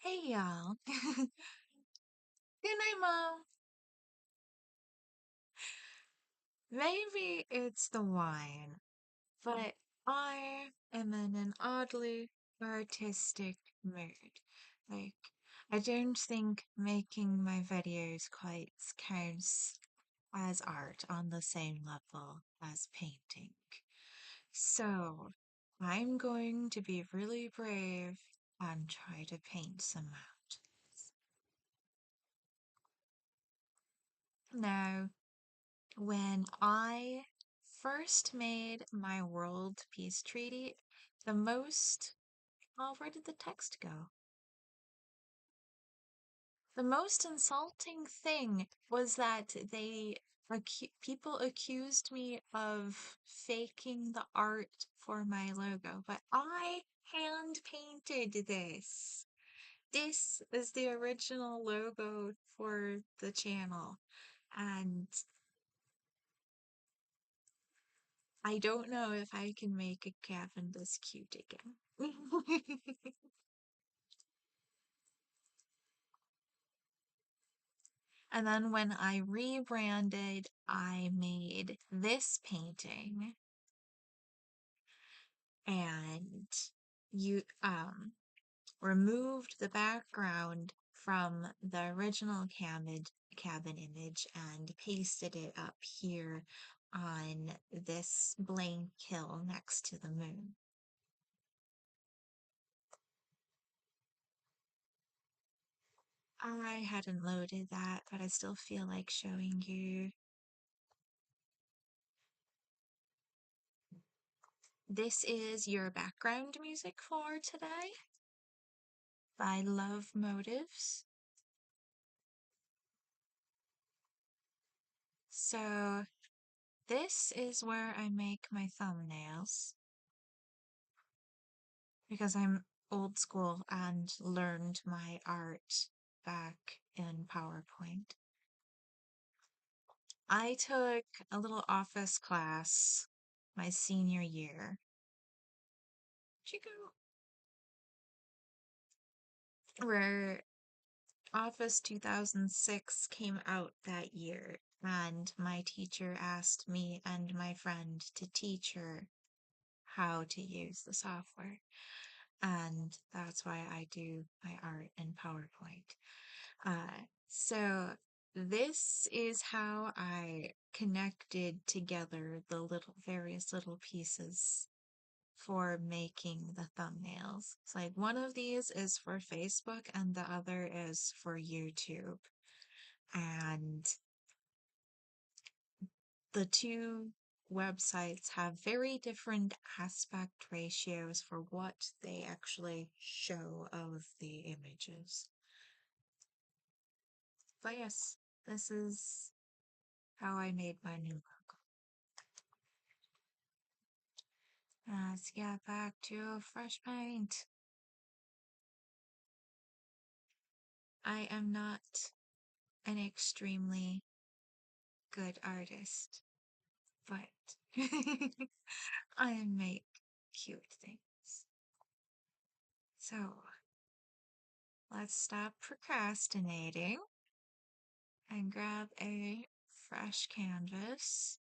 Hey y'all. Good night, Mom. Maybe it's the wine, but I am in an oddly artistic mood. Like, I don't think making my videos quite counts as art on the same level as painting. So, I'm going to be really brave and try to paint some mountains. Now, when I first made my world peace treaty, the most, oh, where did the text go? The most insulting thing was that people accused me of faking the art for my logo, but I hand painted this. This is the original logo for the channel, and I don't know if I can make a cabin this cute again. And then when I rebranded, I made this painting and you removed the background from the original cabin image and pasted it up here on this blank hill next to the moon. I hadn't loaded that, but I still feel like showing you. This is your background music for today by Love Motives. So, this is where I make my thumbnails because I'm old school and learned my art back in PowerPoint. I took a little office class my senior year. Chico. Where Office 2006 came out that year, and my teacher asked me and my friend to teach her how to use the software. And that's why I do my art in PowerPoint. So this is how I connected together the various little pieces for making the thumbnails. It's like one of these is for Facebook and the other is for YouTube. And the two websites have very different aspect ratios for what they actually show of the images. But yes, this is how I made my new logo. Let's get back to fresh paint. I am not an extremely good artist, but I make cute things. So let's stop procrastinating and grab a fresh canvas.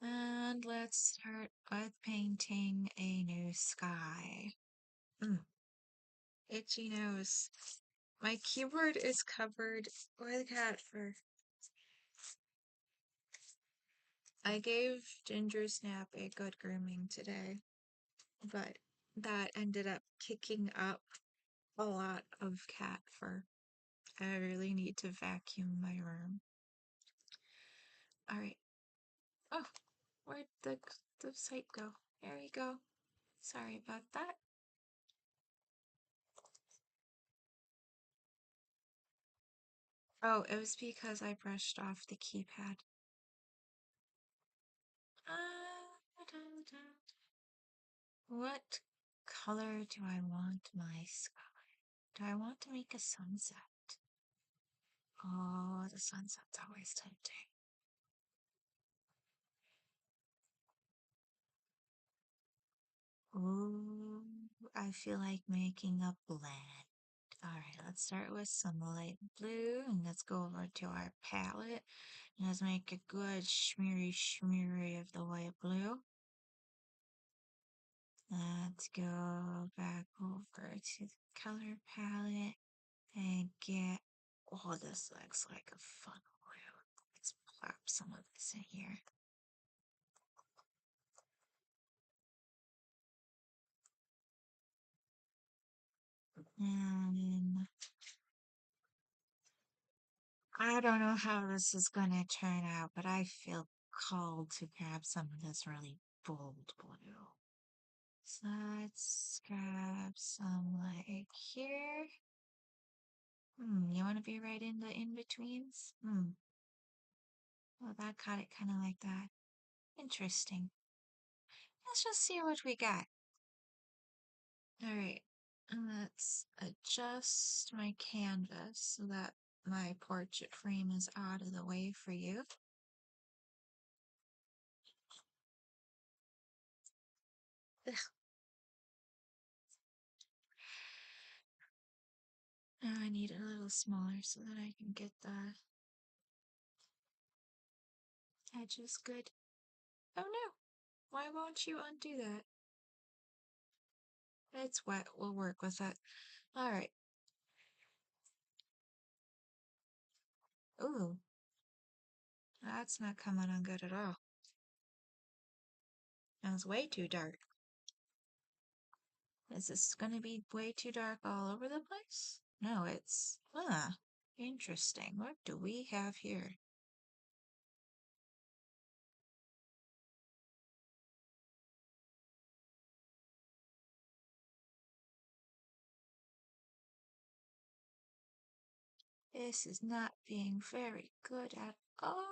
And let's start with painting a new sky. Itchy nose. My keyboard is covered with cat fur. I gave Ginger Snap a good grooming today, but that ended up kicking up a lot of cat fur. I really need to vacuum my room. Alright. Oh, where'd the site go? There we go. Sorry about that. Oh, it was because I brushed off the keypad. What color do I want my sky? Do I want to make a sunset? Oh, the sunset's always tempting. Ooh, I feel like making a blend. Alright, let's start with some light blue and let's go over to our palette. And let's make a good shmeary of the white blue. Let's go back over to the color palette and get, oh, this looks like a fun blue. Let's plop some of this in here. And I don't know how this is gonna turn out, but I feel called to grab some of this really bold blue. So let's grab some like here. You want to be right in the in-betweens? Well, that got it kind of like that. Interesting. Let's just see what we got. Alright, let's adjust my canvas so that my portrait frame is out of the way for you. Ugh. Now I need it a little smaller so that I can get the edges good. Oh no! Why won't you undo that? It's wet. We'll work with it. Alright. Ooh. That's not coming on good at all. That's way too dark. Is this gonna be way too dark all over the place? No, it's... interesting. What do we have here? This is not being very good at all.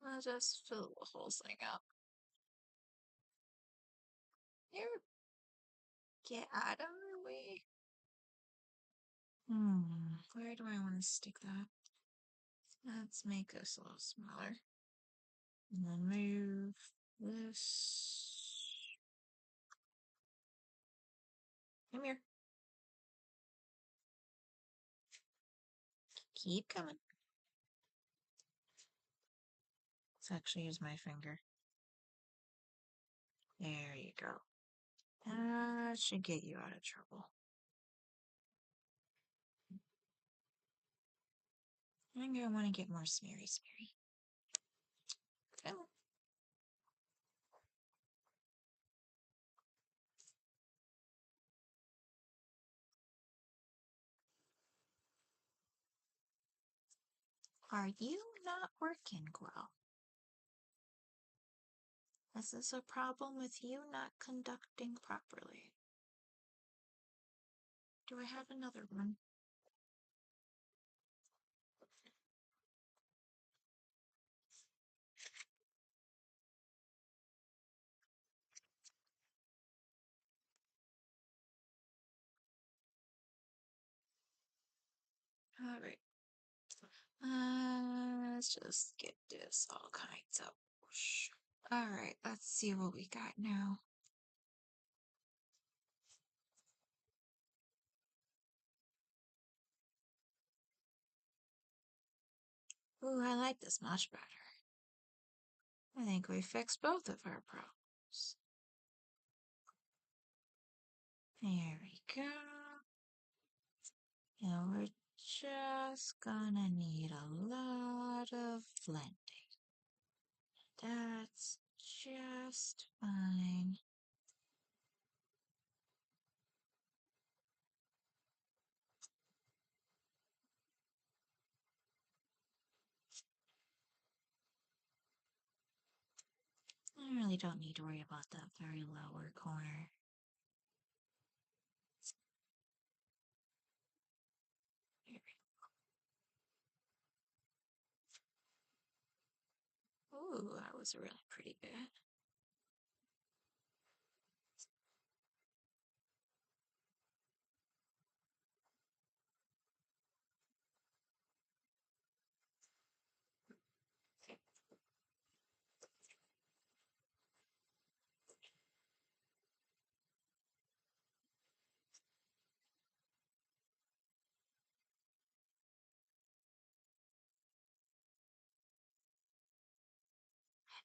I'll just fill the whole thing up. Here, get out of the way. Where do I want to stick that? Let's make this a little smaller. And then move this. Come here. Keep coming. Let's actually use my finger. There you go. That should get you out of trouble. I think I want to get more smeary. Come on. Are you not working well? Is this a problem with you not conducting properly? Do I have another one? Alright. Let's just get this all kinds of whoosh. Alright, let's see what we got now. Ooh, I like this much better. I think we fixed both of our problems. There we go. And we're just gonna need a lot of blending. That's just fine. I really don't need to worry about that very lower corner. Ooh, I was really pretty good.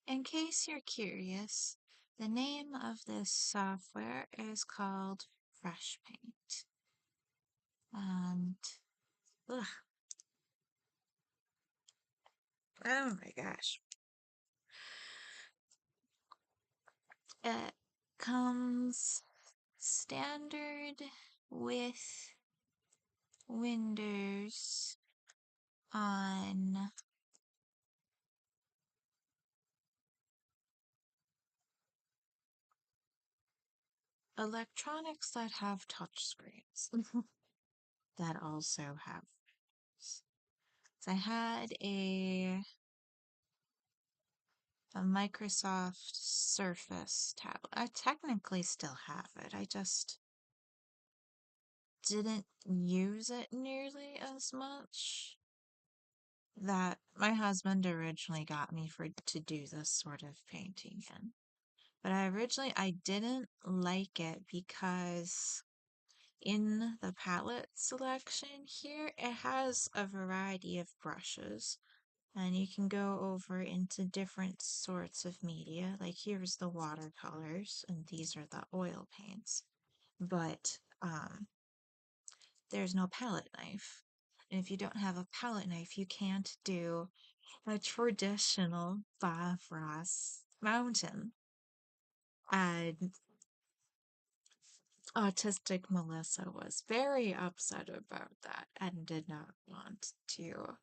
In case you're curious, the name of this software is called Fresh Paint. And, ugh, oh my gosh. It comes standard with Windows on electronics that have touch screens that also have. So I had a Microsoft Surface tablet. I technically still have it. I just didn't use it nearly as much. That my husband originally got me for to do this sort of painting in. But I didn't like it because in the palette selection here, it has a variety of brushes, and you can go over into different sorts of media. Like here's the watercolors, and these are the oil paints. But there's no palette knife. And if you don't have a palette knife, you can't do a traditional Bifrost mountain. And autistic Melissa was very upset about that and did not want to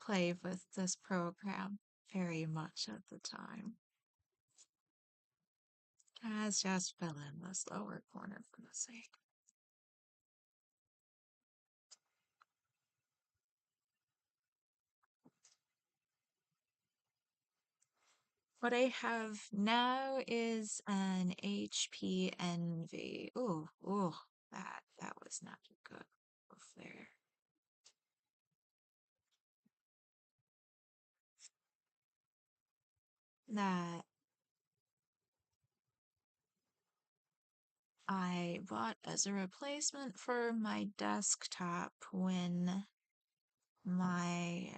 play with this program very much at the time. Has just fill in this lower corner for the sake. What I have now is an HP Envy. Ooh, that was not good there. That I bought as a replacement for my desktop when my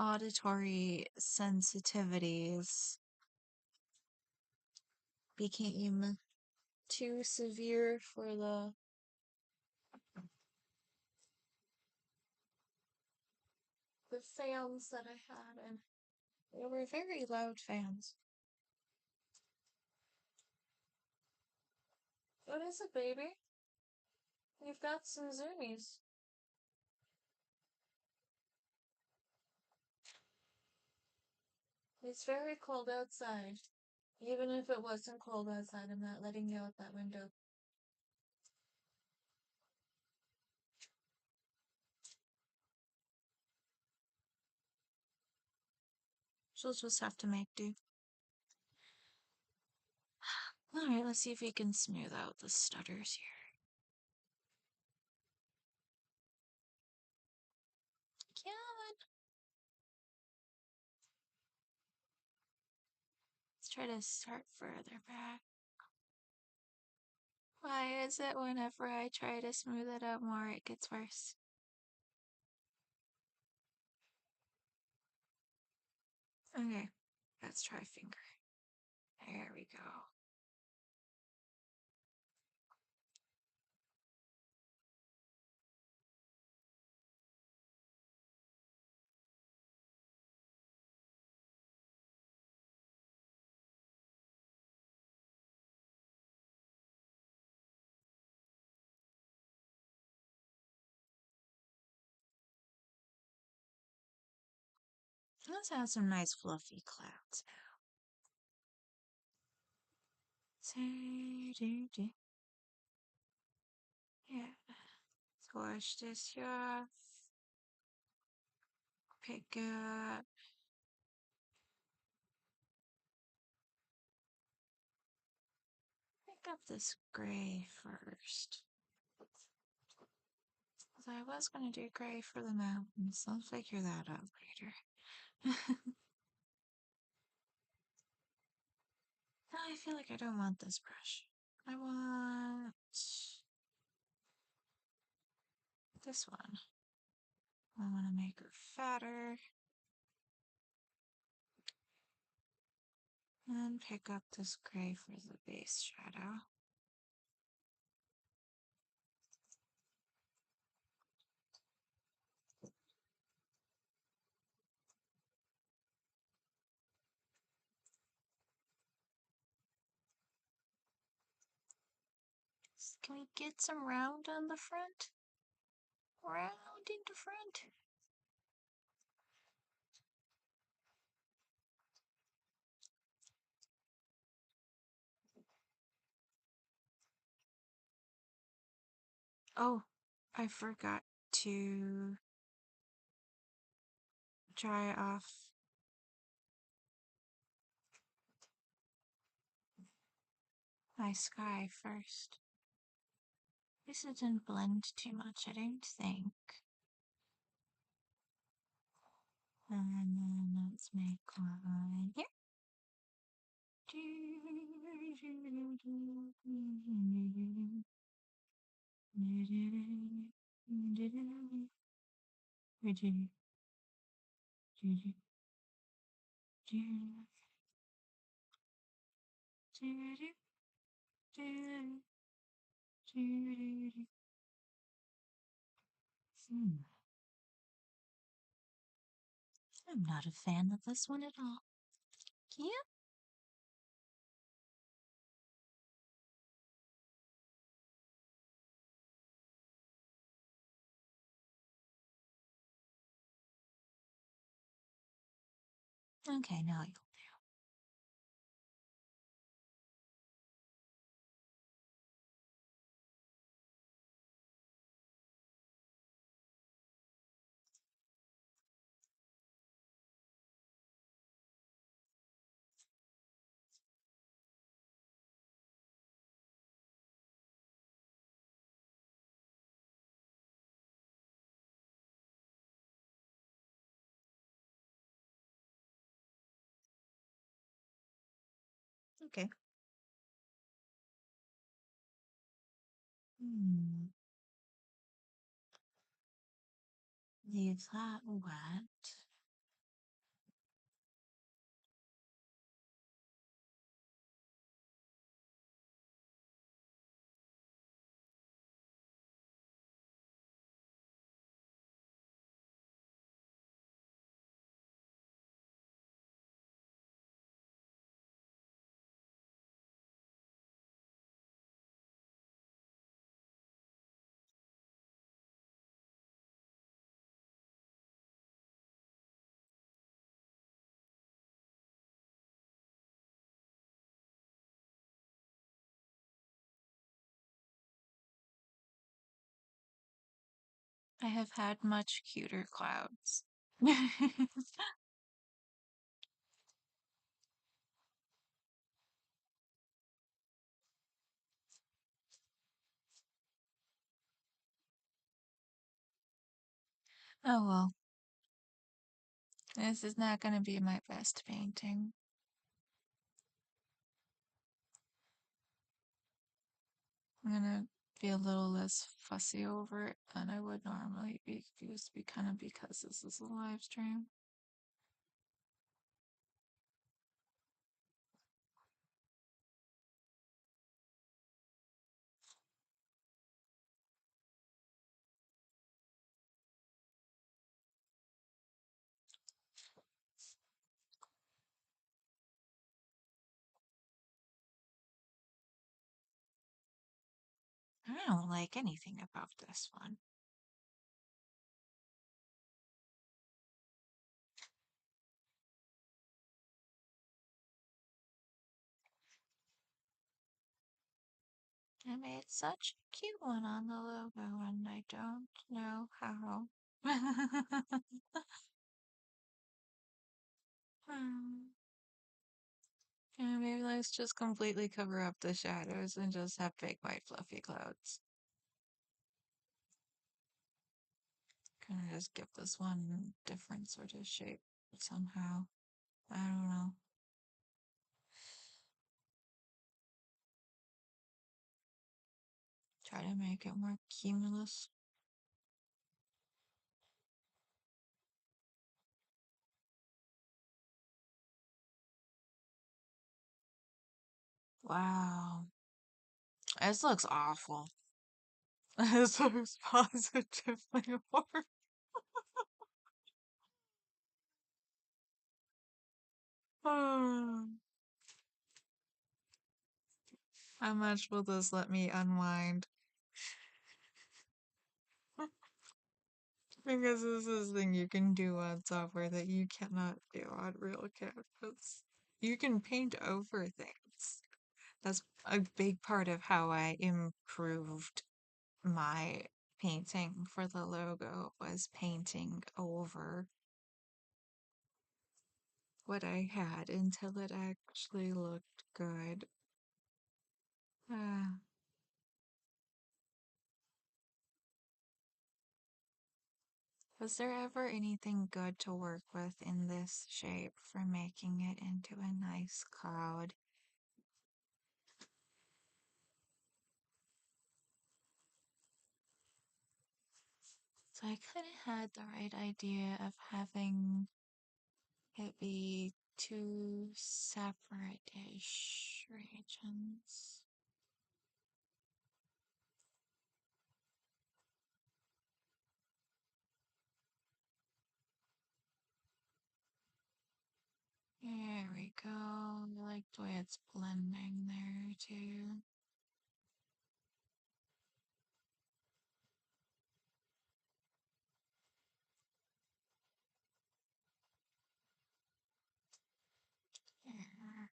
auditory sensitivities became too severe for the fans that I had, and they were very loud fans. What is it, baby? You've got some zoomies. It's very cold outside. Even if it wasn't cold outside, I'm not letting you out that window. She'll just have to make do. Alright, let's see if we can smooth out the stutters here. Come on. Let's try to start further back. Why is it whenever I try to smooth it out more, it gets worse? Okay, let's try finger. There we go. Let's have some nice fluffy clouds now. Yeah. Squash this off. Pick up. pick up this gray first. I was going to do gray for the mountains. I'll figure that out later. Now I feel like I don't want this brush. I want this one. I want to make her fatter. And pick up this gray for the base shadow. Can we get some round on the front? Round into front. Oh, I forgot to dry off my sky first. This didn't blend too much, I don't think. And then let's make one here. I'm not a fan of this one at all. Yeah. Okay, now you'll do. Okay. Hmm. Leave that wet. I have had much cuter clouds. Oh well, this is not going to be my best painting. I'm gonna be a little less fussy over it than I would normally be, just be kind of because this is a live stream. I don't like anything about this one. I made such a cute one on the logo and I don't know how. Hmm. Yeah, maybe let's just completely cover up the shadows and just have big white fluffy clouds. Kind of just give this one different sort of shape somehow. I don't know. Try to make it more cumulus. Wow. This looks awful. This looks positively horrible. How much will this let me unwind? Because this is the thing you can do on software that you cannot do on real canvas. You can paint over things. That's a big part of how I improved my painting for the logo was painting over what I had until it actually looked good. Ah. Was there ever anything good to work with in this shape for making it into a nice cloud? So I kind of had the right idea of having it be two separate-ish regions. There we go. I like the way it's blending there too. There.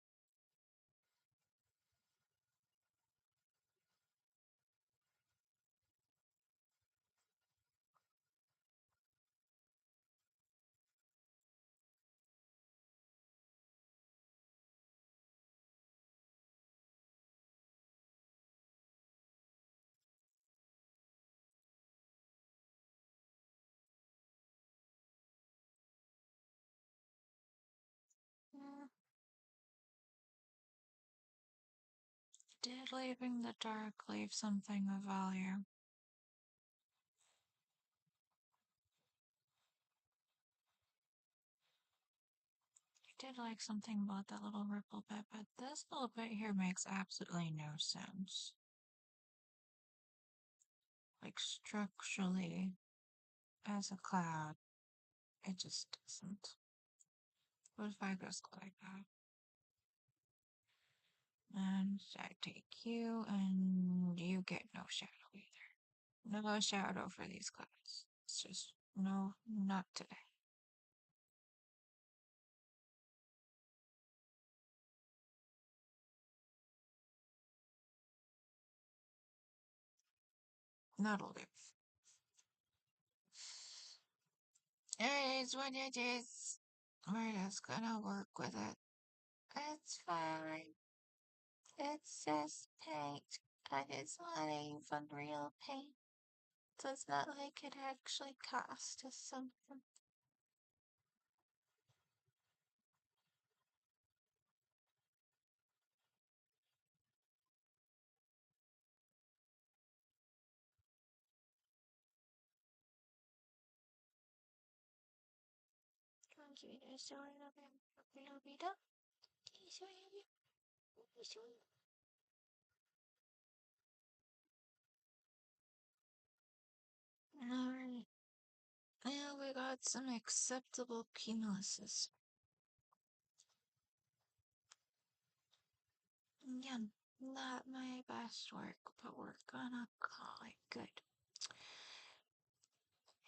Mm, Did leaving the dark leave something of value? I did like something about that little ripple bit, but this little bit here makes absolutely no sense. Like structurally, as a cloud, it just doesn't. What if I just go like that? And I take you, and you get no shadow either. No shadow for these clouds. It's just, no, not today. That'll do. It is what it is. We're just gonna work with it. It's fine. It's just paint, and it's not even real paint. So it's not like it actually cost us something. Alright. Now we got some acceptable cumuluses. Yeah, not my best work, but we're gonna call it good.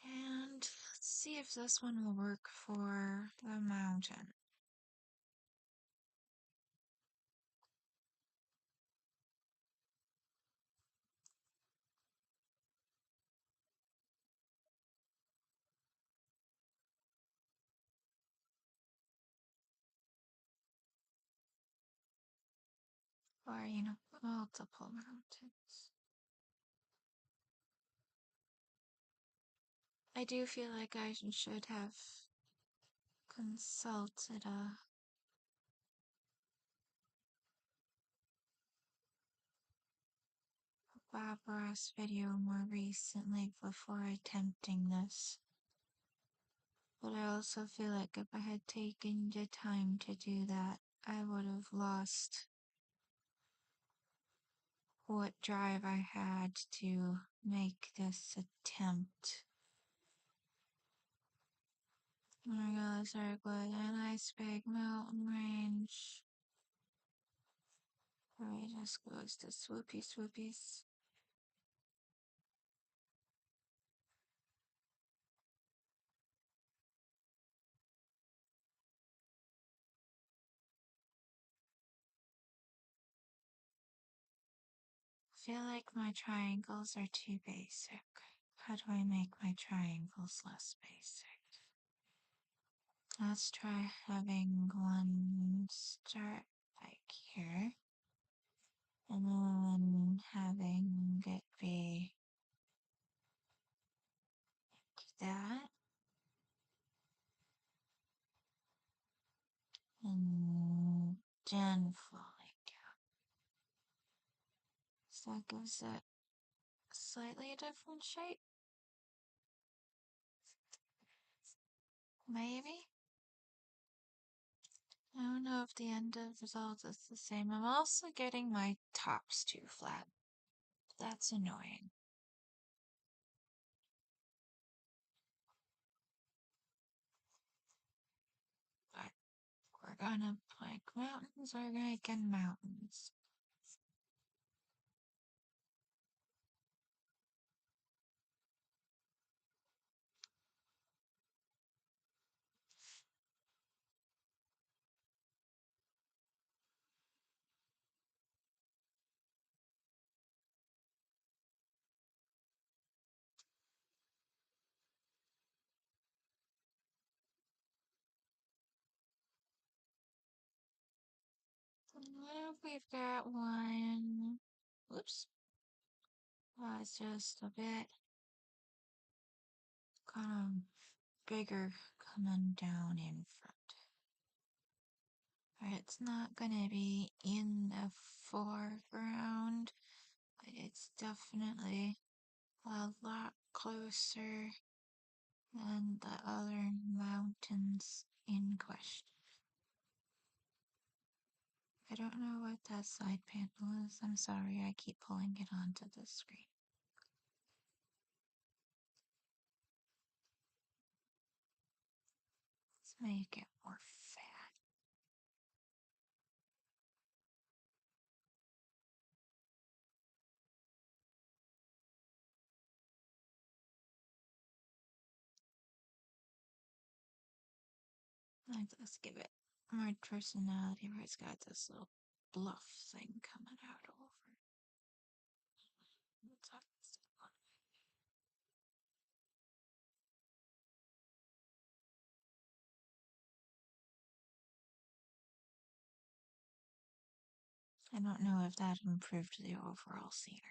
And let's see if this one will work for the mountain. or, multiple mountains. I do feel like I should have consulted a Bob Ross video more recently before attempting this. But I also feel like if I had taken the time to do that, I would have lost what drive I had to make this attempt. Oh my god, sorry, but a nice big mountain range. Where it just goes to swoopy swoopies. I feel like my triangles are too basic. How do I make my triangles less basic? Let's try having one start like here, and then having it be like that, and then falling down. So that gives it a slightly different shape. Maybe? I don't know if the end of result is the same. I'm also getting my tops too flat. That's annoying. But we're gonna pick mountains, we're making mountains. What if we've got one? Whoops. It's just a bit kind of bigger coming down in front. It's not gonna be in the foreground, but it's definitely a lot closer than the other mountains in question. I don't know what that side panel is. I'm sorry, I keep pulling it onto the screen. Let's make it more fat. Let's give it more personality where it's got this little bluff thing coming out over. I don't know if that improved the overall scenery.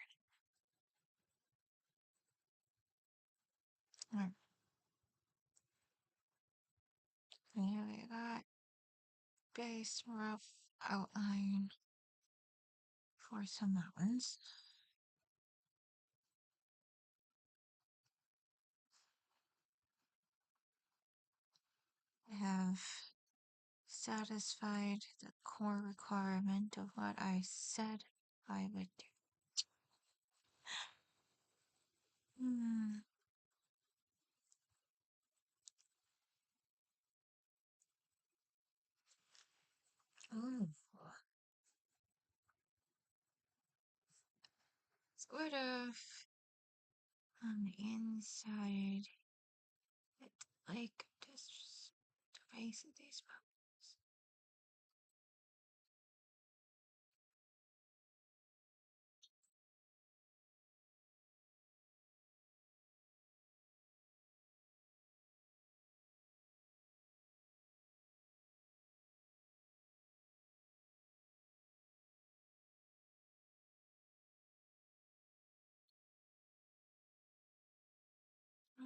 Here we got base rough outline for some mountains. I have satisfied the core requirement of what I said I would do. Hmm. Ooh. Sort of on the inside, like just the base of these mountains.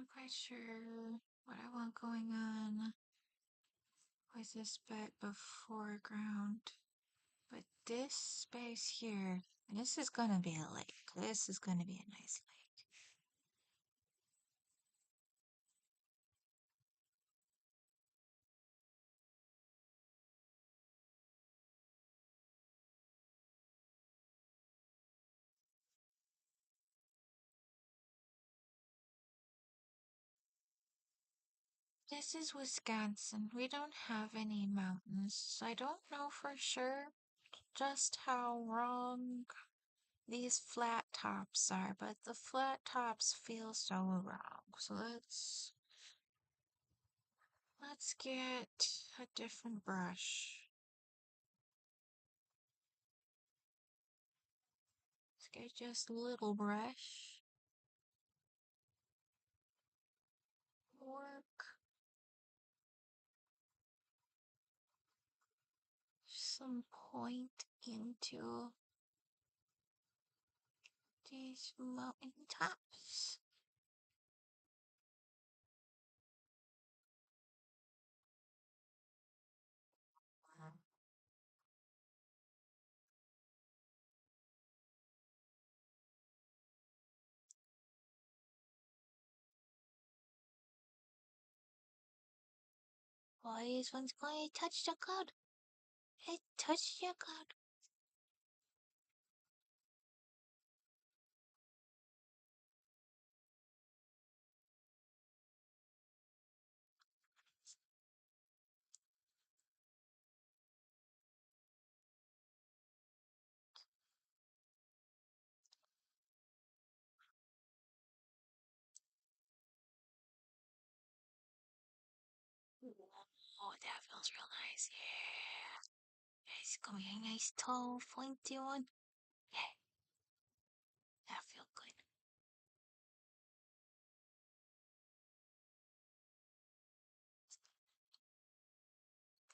not quite sure what I want going on with this bit of foreground. But this space here, this is gonna be a lake. This is gonna be a nice lake. This is Wisconsin. We don't have any mountains, so I don't know for sure just how wrong these flat tops are, but the flat tops feel so wrong. So let's get a different brush. Let's get just a little brush. Work some point into these mountain tops. Why is one's going to touch the cloud? It touched the cloud. Oh, that feels real nice. Yeah. It's gonna be a nice tall, pointy one. Yeah, that feels good.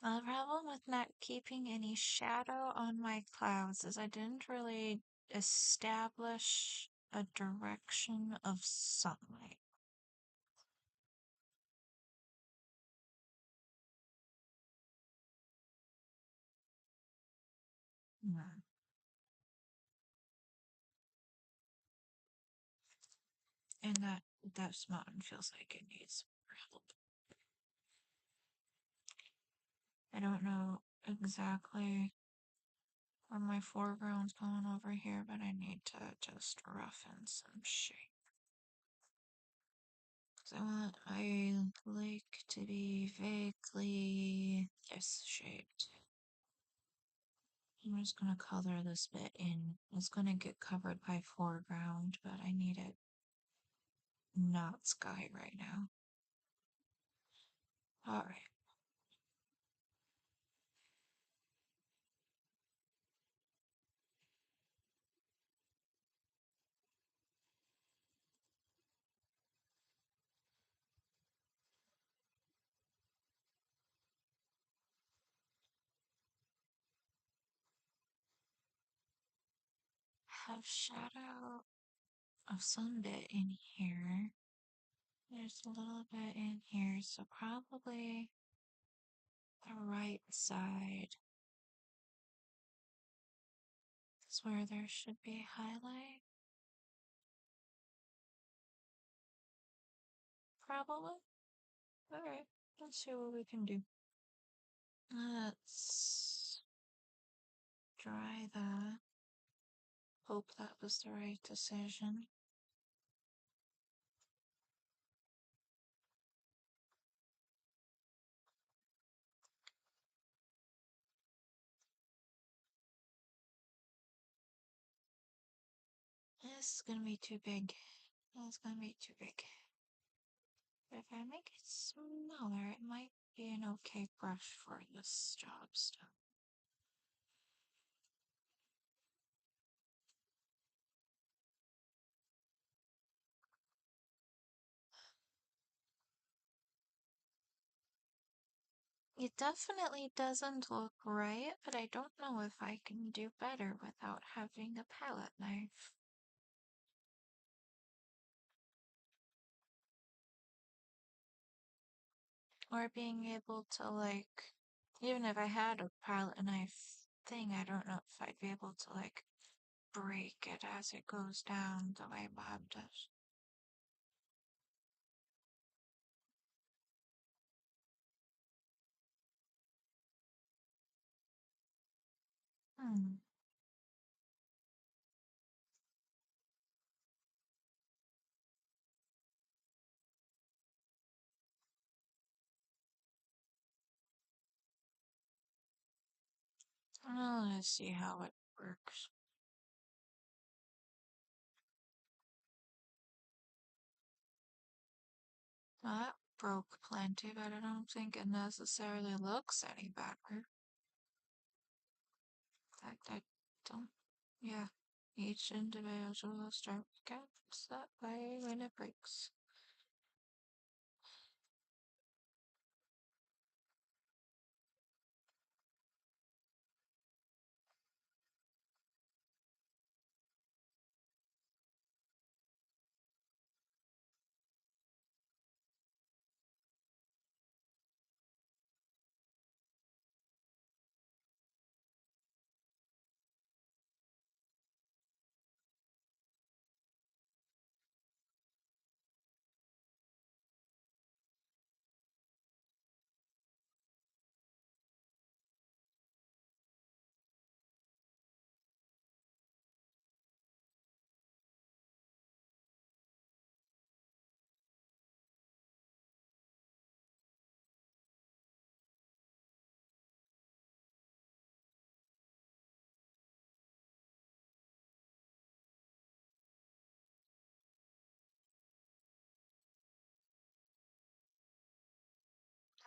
The problem with not keeping any shadow on my clouds is I didn't really establish a direction of sunlight. Hmm. And that mountain feels like it needs help. I don't know exactly where my foreground's going over here, but I need to just roughen some shape. Because I want my lake to be vaguely this shaped. I'm just gonna color this bit in. It's gonna get covered by foreground, but I need it not sky right now. Alright. Have shadow of some bit in here. There's a little bit in here, so probably the right side is where there should be highlight. Probably. Alright, let's see what we can do. Let's try that. Hope that was the right decision. This is gonna be too big. It's gonna be too big. But if I make it smaller, it might be an okay brush for this job stuff. It definitely doesn't look right, but I don't know if I can do better without having a palette knife. Or being able to, like, even if I had a palette knife thing, I don't know if I'd be able to, like, break it as it goes down the way Bob does. Hmm. Well, let's see how it works. Well, that broke plenty, but I don't think it necessarily looks any better. In fact, I don't. Yeah, each individual stroke gets that way when it breaks.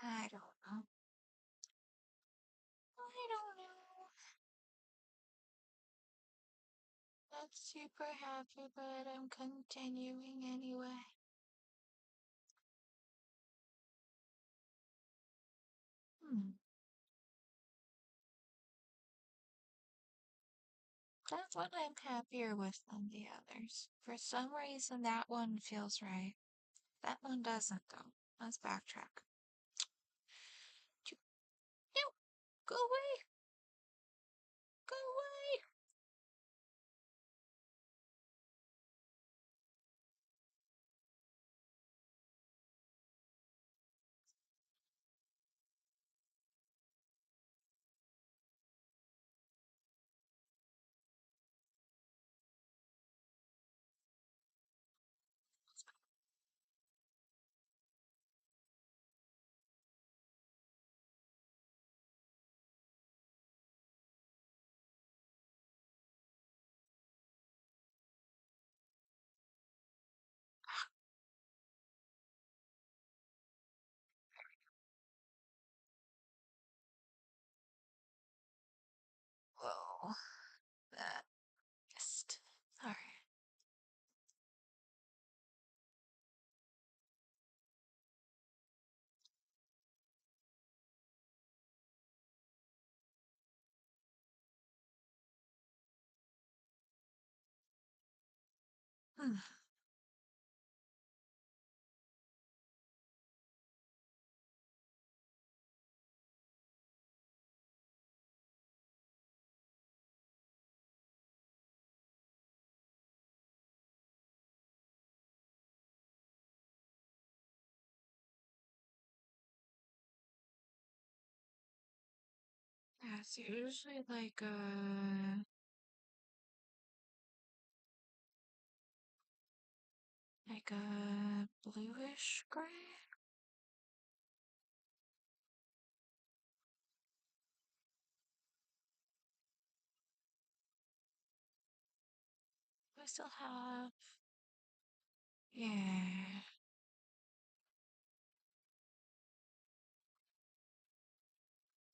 I don't know. I don't know. Not super happy, but I'm continuing anyway. Hmm. That's what I'm happier with than the others. For some reason, that one feels right. That one doesn't, though. Let's backtrack. No, go away! Go away! Whoa, that just. Sorry. Hmm. Yeah, it's usually like a bluish gray. We still have, yeah.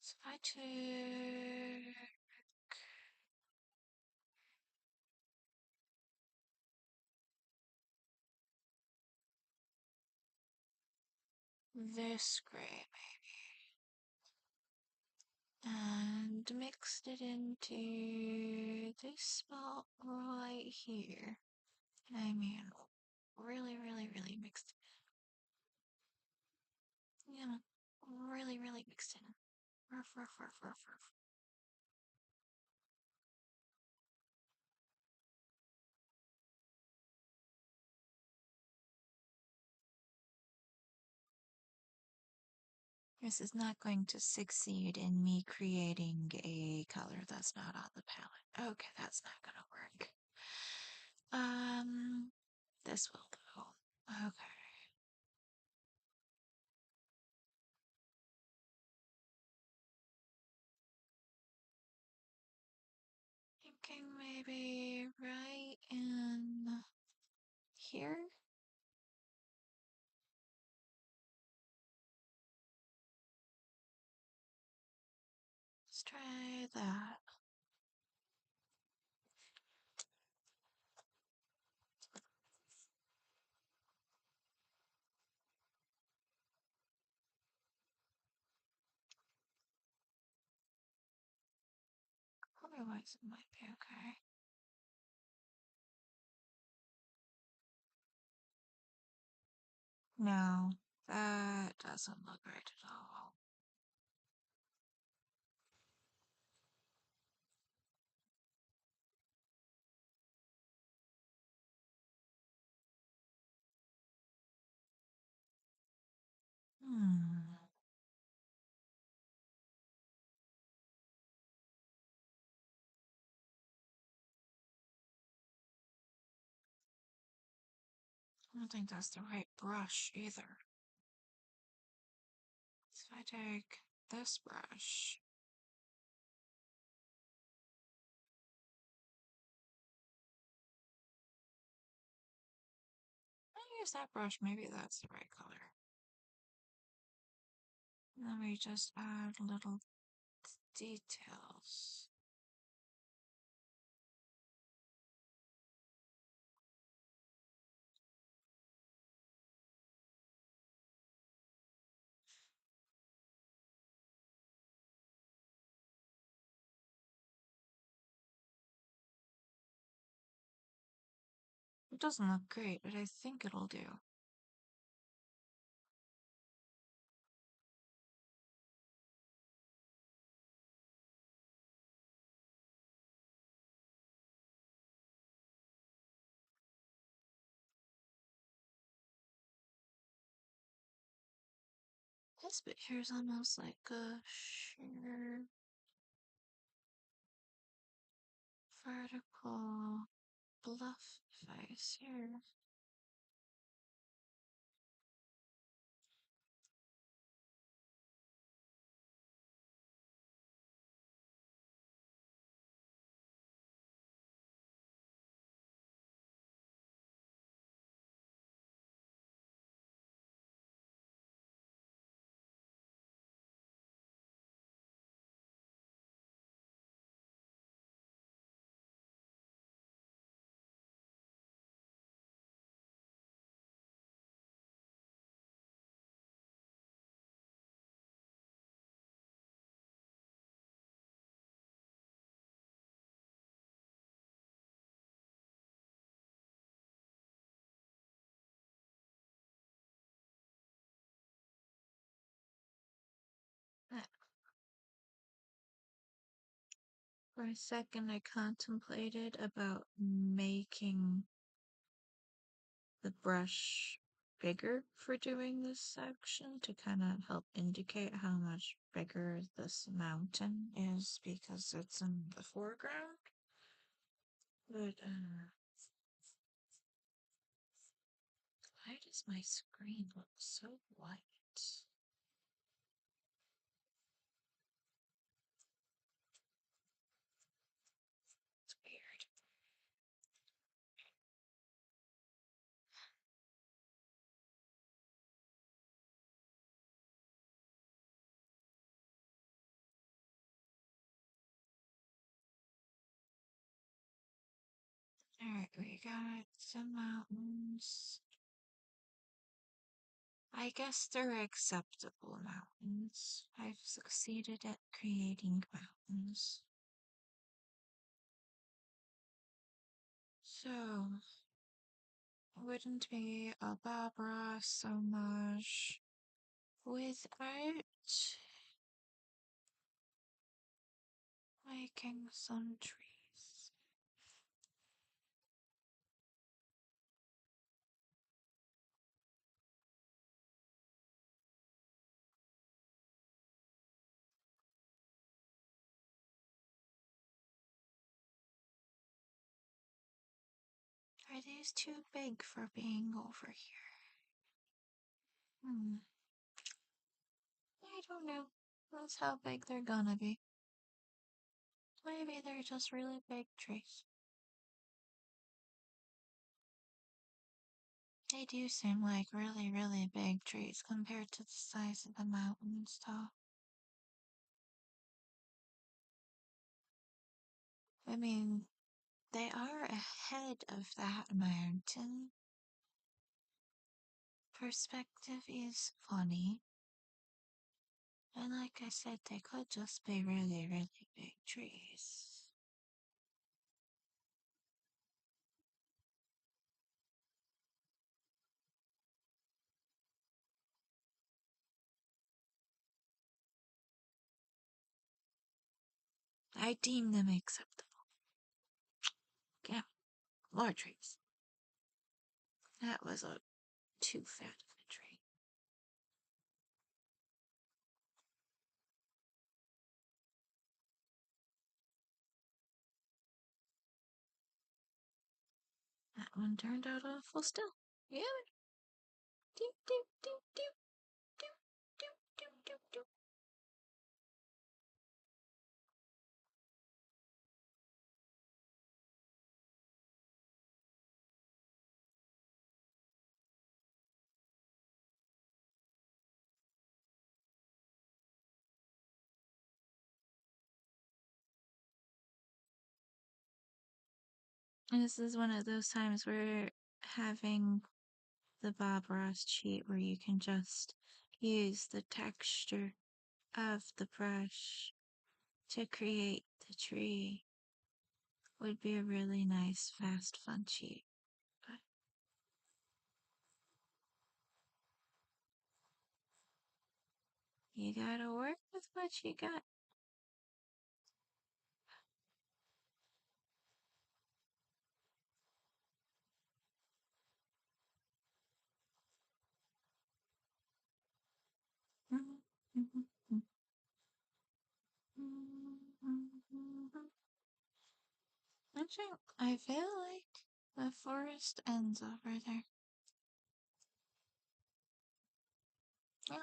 So if I took this gray and mixed it into this spot right here. I mean, really, really, really mixed. Yeah. really, really mixed in. Ruff, ruff, ruff, ruff, ruff. This is not going to succeed in me creating a color that's not on the palette. Okay, that's not gonna work. Um, this will though. Okay. Thinking maybe right in here. Let's try that. Otherwise, it might be okay. No, that doesn't look right at all. Hmm. I don't think that's the right brush either. So if I take this brush, I use that brush, maybe that's the right color. Let me just add little details. It doesn't look great, but I think it'll do. This bit here is almost like a sheer vertical bluff face here. For a second, I contemplated about making the brush bigger for doing this section to kind of help indicate how much bigger this mountain is because it's in the foreground. But why does my screen look so white? It's weird. Alright, we got some mountains. I guess they're acceptable mountains. I've succeeded at creating mountains. So, wouldn't be a Barbara so much. With art, making some trees. Are these too big for being over here? Hmm. I don't know. That's how big they're gonna be. Maybe they're just really big trees. They do seem like really, really big trees compared to the size of the mountains, though. I mean, they are ahead of that mountain. Perspective is funny. And like I said, they could just be really, really big trees. I deem them acceptable. Yeah, more trees. That was a too fat of a tree. That one turned out awful still. Yeah. Doop, doop, doop, doop, doop, doop, doop, doop, doop. And this is one of those times where having the Bob Ross cheat where you can just use the texture of the brush to create the tree would be a really nice, fast, fun cheat. But you gotta work with what you got. Actually, I feel like the forest ends over there. Yeah.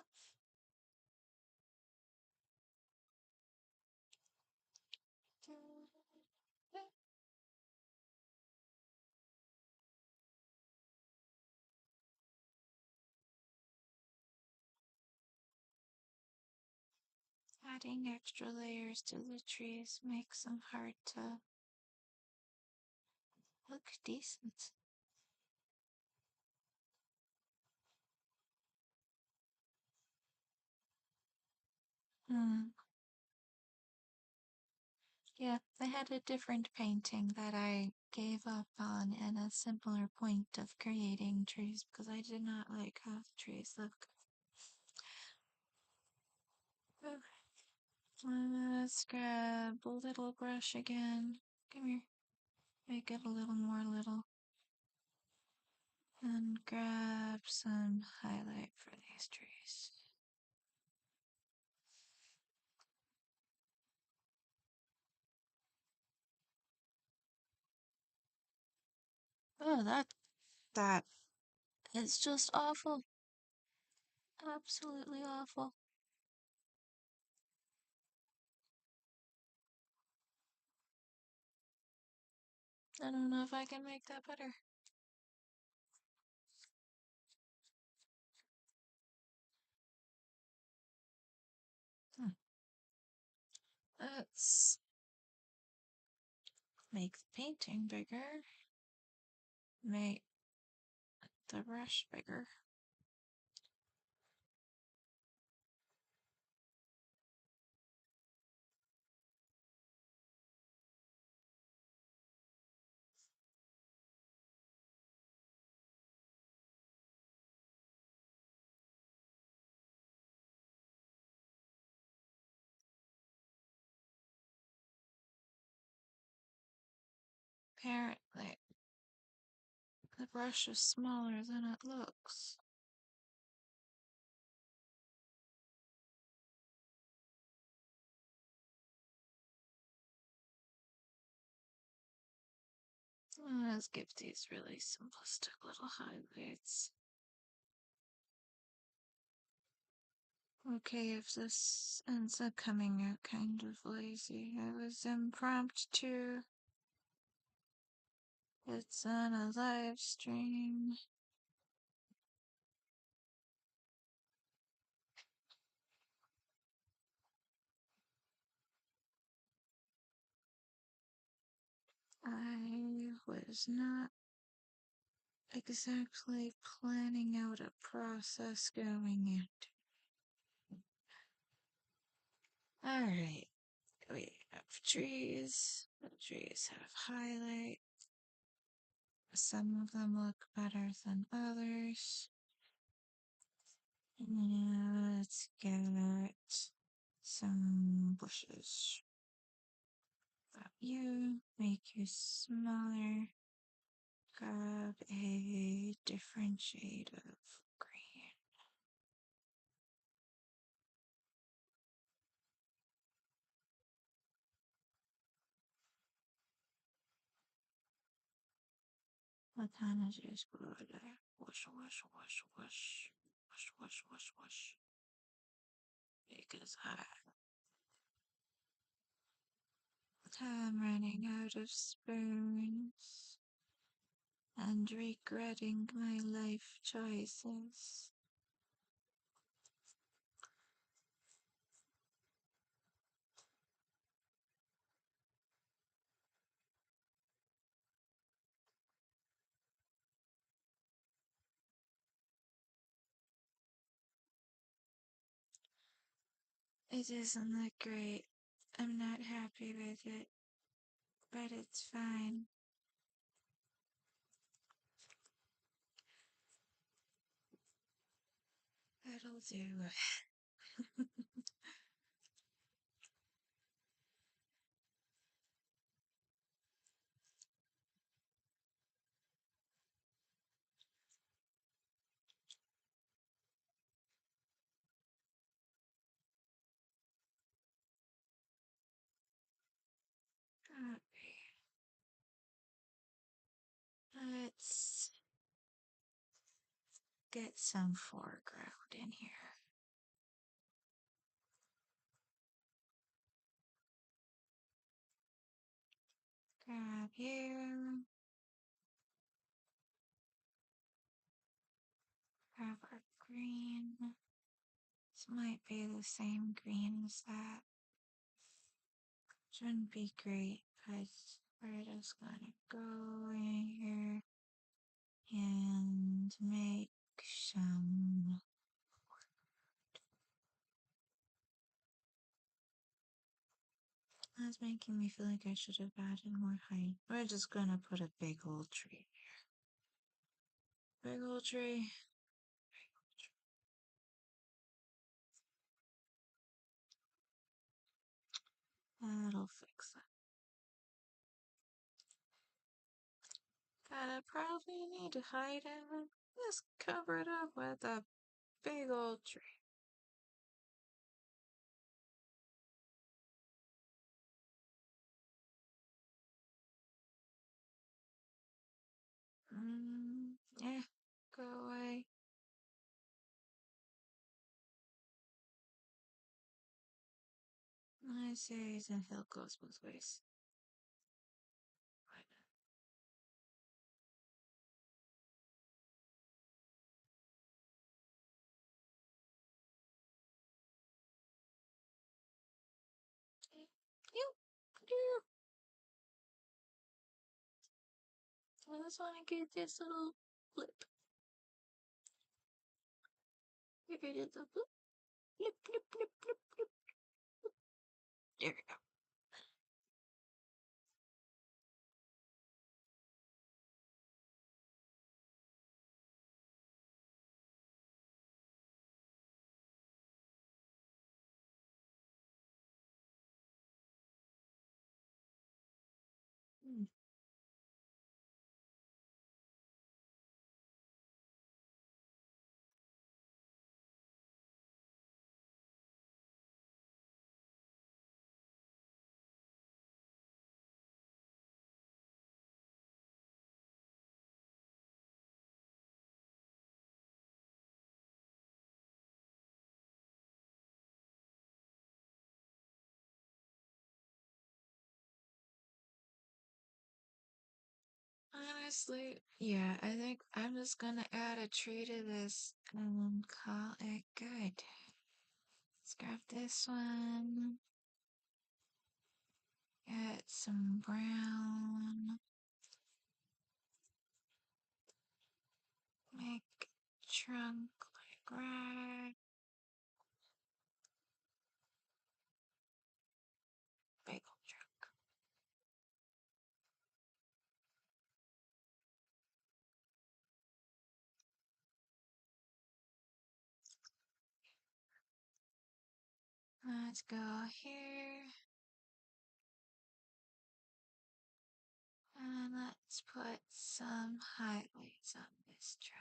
Adding extra layers to the trees makes them hard to look decent. Hmm. Yeah, I had a different painting that I gave up on and a simpler point of creating trees because I did not like how the trees look. Okay, let's grab a little brush again. Come here. Make it a little more little. And grab some highlight for these trees. Oh, that is just awful. Absolutely awful. I don't know if I can make that better. Hmm. Let's make the painting bigger. Make the brush bigger. Apparently, the brush is smaller than it looks. Let's give these really simplistic little highlights. Okay, if this ends up coming out kind of lazy, I was impromptu. It's on a live stream. I was not exactly planning out a process going into. Alright, we have trees. The trees have highlight. Some of them look better than others. Now let's get some bushes. Grab you, make you smaller. Grab a different shade of green. What kind of just go there? Wash, wash, wash, wash, wash, wash, wash, wash. Because I'm running out of spoons and regretting my life choices. It doesn't look great. I'm not happy with it, but it's fine. That'll do. Okay. Let's get some foreground in here. Grab you. Grab our green. This might be the same green as that. Shouldn't be great, but we're just gonna go in here and make some. That's making me feel like I should have added more height. We're just gonna put a big old tree here. Big old tree. That'll fix it. Gotta probably need to hide it. Let's cover it up with a big old tree. Yeah, go away. I say the hill goes both ways. You, you. I just want to get this little flip. Here it is, a flip, flip, flip, flip, flip, flip. There we go. Honestly, yeah, I think I'm just gonna add a tree to this and call it good. Let's grab this one. Get some brown. Make trunk like red. Bagel trunk. Let's go here. And let's put some highlights on this trunk.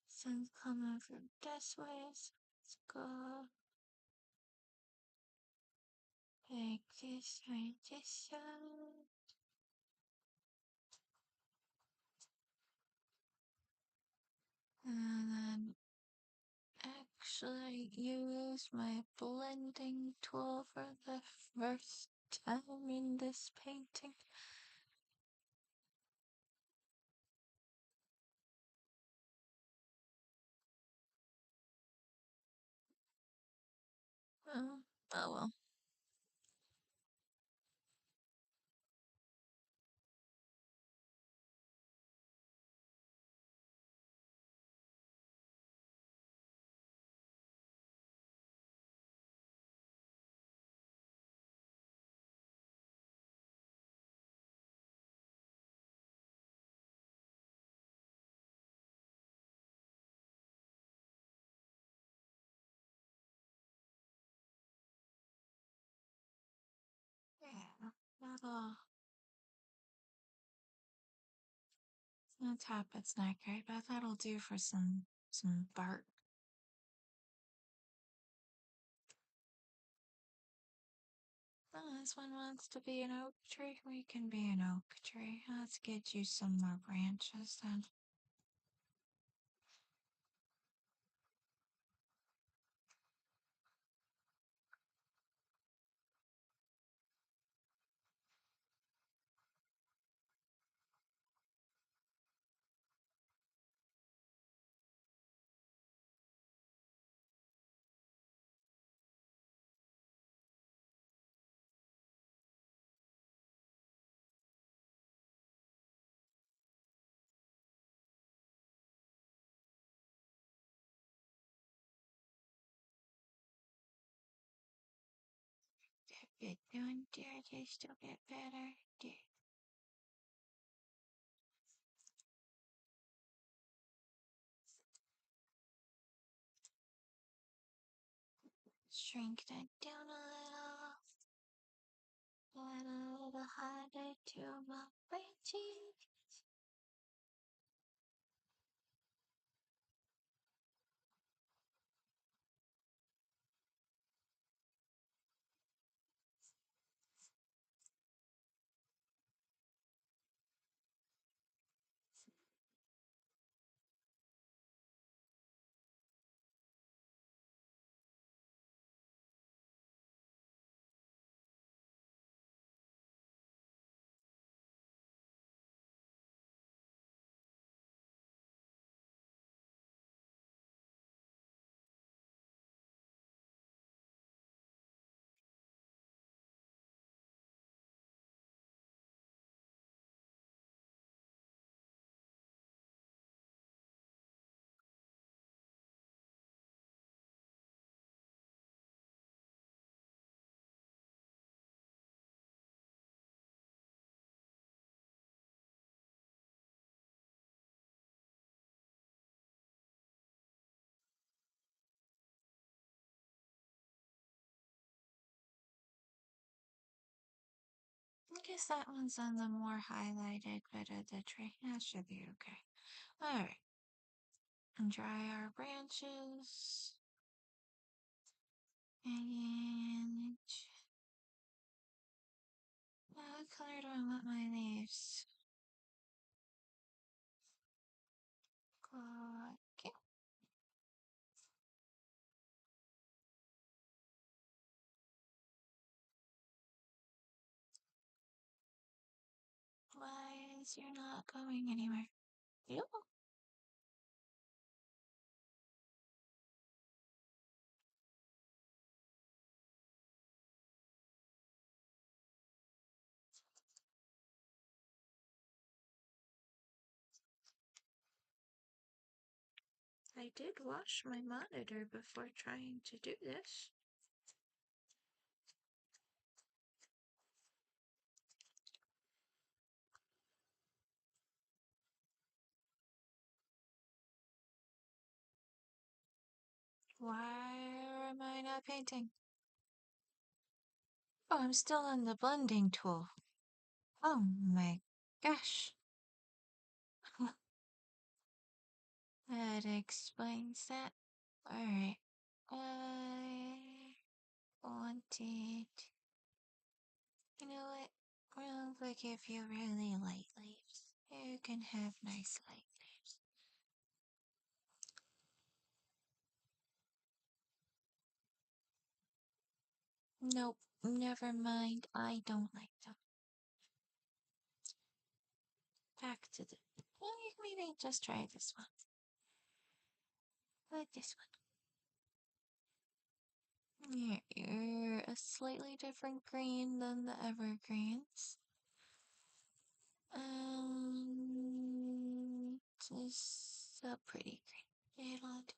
Sun's coming from this way, so let's go like this side. And then actually use my blending tool for the first time in this painting. Oh, oh well. Yeah, that'll. The top it's not great, but that'll do for some bark. Oh, this one wants to be an oak tree. We can be an oak tree. Let's get you some more branches then. Get doing there, they still get better. There. Shrink that down a little. Add a little highlight to my branches. I guess that one's on the more highlighted bit of the tree. That should be okay. Alright. And dry our branches. And what color do I want my leaves? Okay. Promise you're not going anywhere. Yep. I did wash my monitor before trying to do this. Why am I not painting? Oh, I'm still in the blending tool. Oh my gosh. That explains that. Alright. I wanted. You know what? Well, like if you really like leaves, you can have nice light leaves. Nope, never mind. I don't like them. Back to the. Well, maybe just try this one. Like this one. You're a slightly different green than the evergreens. This is a pretty green. It'll do.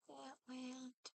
That will do.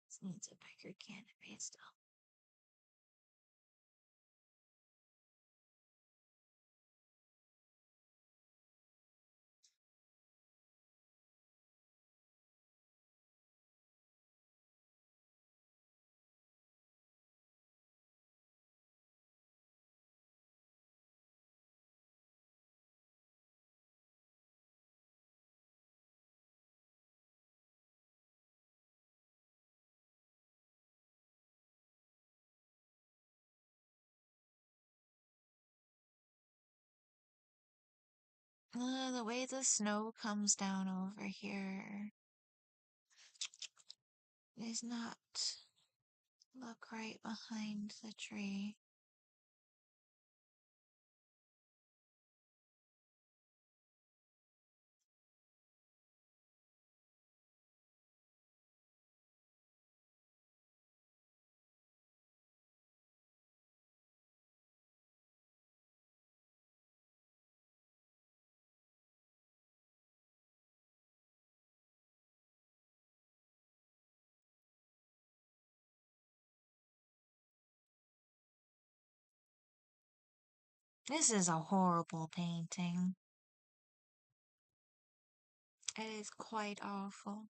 This needs a bigger can of pastel. The way the snow comes down over here is not look right behind the tree. This is a horrible painting. It is quite awful.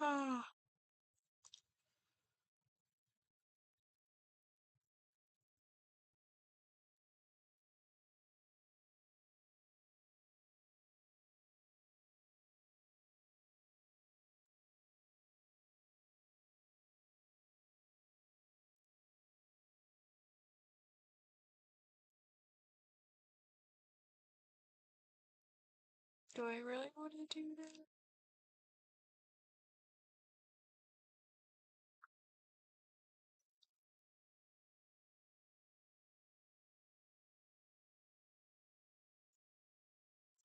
Oh, do I really want to do that?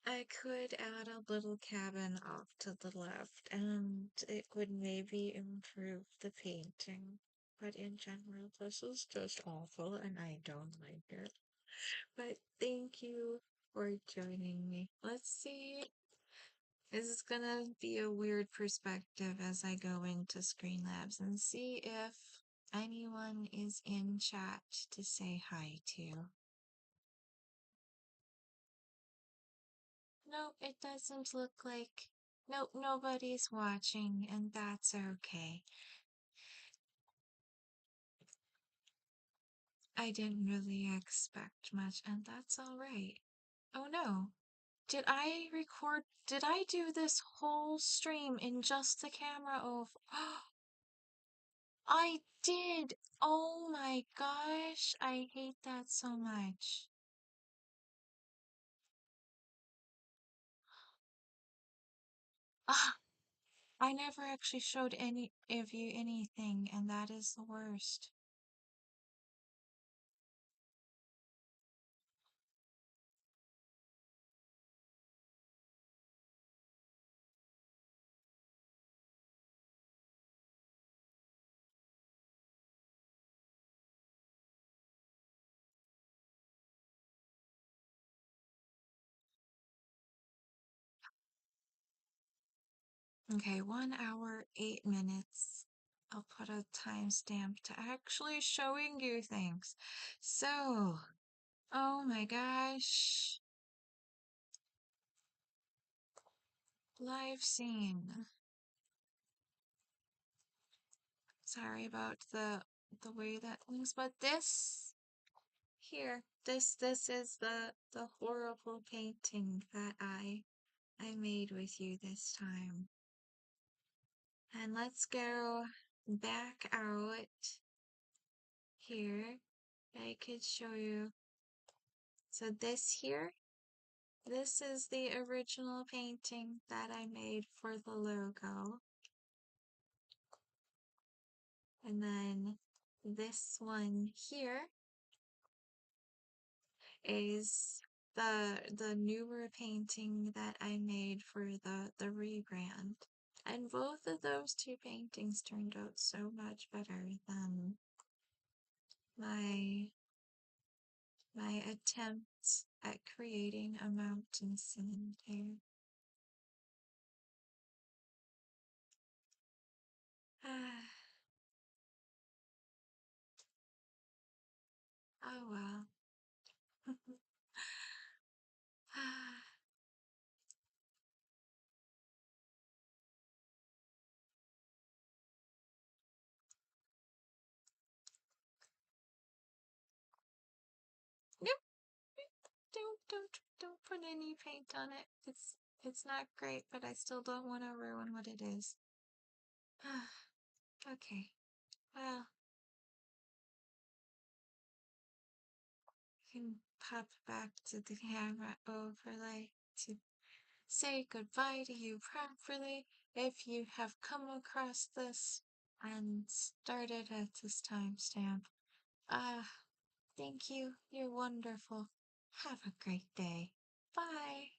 I could add a little cabin off to the left, and it would maybe improve the painting. But in general, this is just awful, and I don't like it. But thank you for joining me. Let's see. This is gonna be a weird perspective as I go into Screen Labs and see if anyone is in chat to say hi to. Nope, it doesn't look like. Nope, nobody's watching, and that's okay. I didn't really expect much, and that's alright. Oh no. Did I do this whole stream in just the camera of. I did! Oh my gosh, I hate that so much. Ah, I never actually showed any of you anything, and that is the worst. Okay, 1 hour, 8 minutes. I'll put a timestamp to actually showing you things. So, oh my gosh. Live scene. Sorry about the way that looks, but this here, this is the horrible painting that I made with you this time. And let's go back out here. I could show you. So this here, this is the original painting that I made for the logo. And then this one here is the newer painting that I made for the rebrand. And both of those two paintings turned out so much better than my my attempt at creating a mountain scene here. Oh well. Nope, don't put any paint on it. It's not great, but I still don't want to ruin what it is. Okay. Well, you can pop back to the camera overlay to say goodbye to you properly if you have come across this and started at this timestamp. Ah, thank you. You're wonderful. Have a great day. Bye.